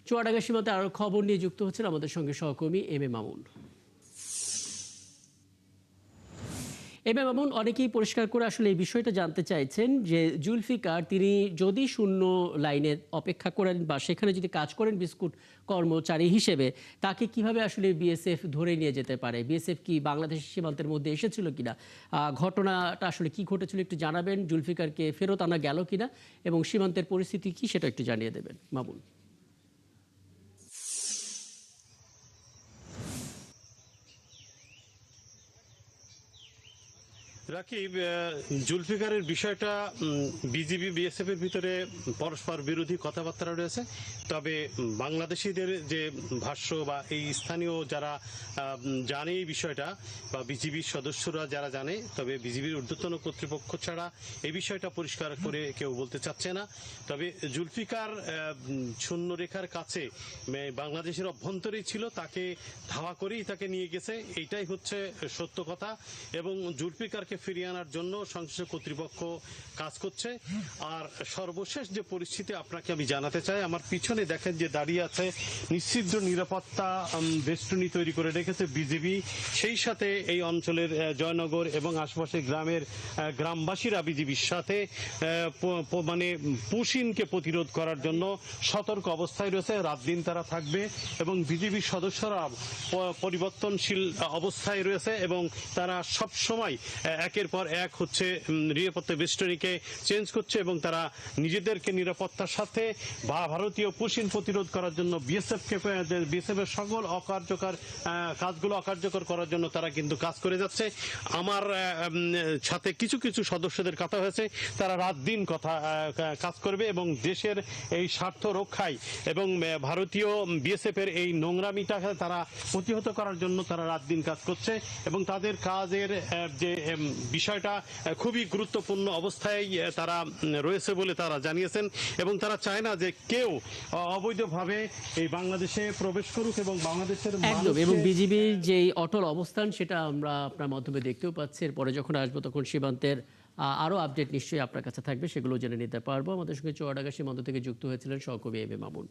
চুয়াডাঙ্গা সীমান্তে আরো খবর নিয়ে যুক্ত হচ্ছেন আমাদের সঙ্গে সহকর্মী M A Mamun. M A Mamun, অনেকেই পরিষ্কার করে আসলে এই বিষয়টা জানতে চাইছেন যে জুলফিকার তিনি যদি শূন্য লাইনে অপেক্ষা করেন বা সেখানে যদি কাজ করেন বিস্কুট কর্মচারী হিসেবে, তাকে কিভাবে আসলে বিএসএফ ধরে নিয়ে যেতে পারে? বিএসএফ কি বাংলাদেশ সীমান্তের মধ্যে এসেছিল কিনা? ঘটনাটা আসলে কি ঘটেছিল একটু জানাবেন। জুলফিকারকে ফেরত আনা গেল কিনা এবং সীমান্তের পরিস্থিতি কি সেটা একটু জানিয়ে দেবেন মামুন। রাকিব, জুলফিকারের বিষয়টা বিজিবি বিএসএফ এর ভিতরে পরস্পর বিরোধী কথাবার্তা রয়েছে। তবে বাংলাদেশিদের যে ভাষ্য বা এই স্থানীয় যারা জানে এই বিষয়টা বা বিজিবির সদস্যরা যারা জানে, তবে বিজিবির ঊর্ধ্বতন কর্তৃপক্ষ ছাড়া এই বিষয়টা পরিষ্কার করে কেউ বলতে চাচ্ছে না। তবে জুলফিকার শূন্য রেখার কাছে বাংলাদেশের অভ্যন্তরেই ছিল, তাকে ধাওয়া করেই তাকে নিয়ে গেছে, এইটাই হচ্ছে সত্য কথা। এবং জুলফিকারকে ফিরিয়ে আনার জন্য সংশ্লিষ্ট কর্তৃপক্ষ কাজ করছে। আর সর্বশেষ যে পরিস্থিতি আপনাকে আমি জানাতে চাই, আমার পিছনে দেখেন যে দাঁড়িয়ে আছে নিশ্চিদ্র নিরাপত্তা বেষ্টনী তৈরি করে রেখেছে বিজিবি। সেই সাথে এই অঞ্চলের জয়নগর এবং আশপাশের গ্রামবাসীরা বিজিবির সাথে মানে পুশিনকে প্রতিরোধ করার জন্য সতর্ক অবস্থায় রয়েছে। রাত দিন তারা থাকবে এবং বিজিবির সদস্যরা পরিবর্তনশীল অবস্থায় রয়েছে এবং তারা সব সময় একের পর এক হচ্ছে নিরাপত্তা বেষ্টনীকে চেঞ্জ করছে এবং তারা নিজেদেরকে নিরাপত্তার সাথে বা ভারতীয় পুশিন প্রতিরোধ করার জন্য বিএসএফ এর সকল কাজগুলো অকার্যকর করার জন্য তারা কিন্তু কাজ করে যাচ্ছে। আমার সাথে কিছু কিছু সদস্যদের কথা হয়েছে, তারা রাত দিন কাজ করবে এবং দেশের এই স্বার্থ রক্ষায় এবং ভারতীয় বিএসএফ এর এই নোংরামিটা তারা প্রতিহত করার জন্য তারা রাত দিন কাজ করছে এবং তাদের কাজের যে বিষয়টা খুবই গুরুত্বপূর্ণ অবস্থায় তারা রয়েছে বলে তারা জানিয়েছেন এবং তারা চায় না যে কেউ অবৈধভাবে এই বাংলাদেশে প্রবেশ করুক এবং বাংলাদেশের একদম। এবং বিজিবির যে অটল অবস্থান সেটা আমরা আপনার মাধ্যমে দেখতেও পাচ্ছি। এরপরে যখন আসবো তখন সীমান্তের আরো আপডেট নিশ্চয়ই আপনার কাছে থাকবে, সেগুলো জেনে নিতে পারবো। আমাদের সঙ্গে চুয়াডাঙ্গা সীমান্ত থেকে যুক্ত হয়েছিলেন সহকর্মী এম এ মামুন।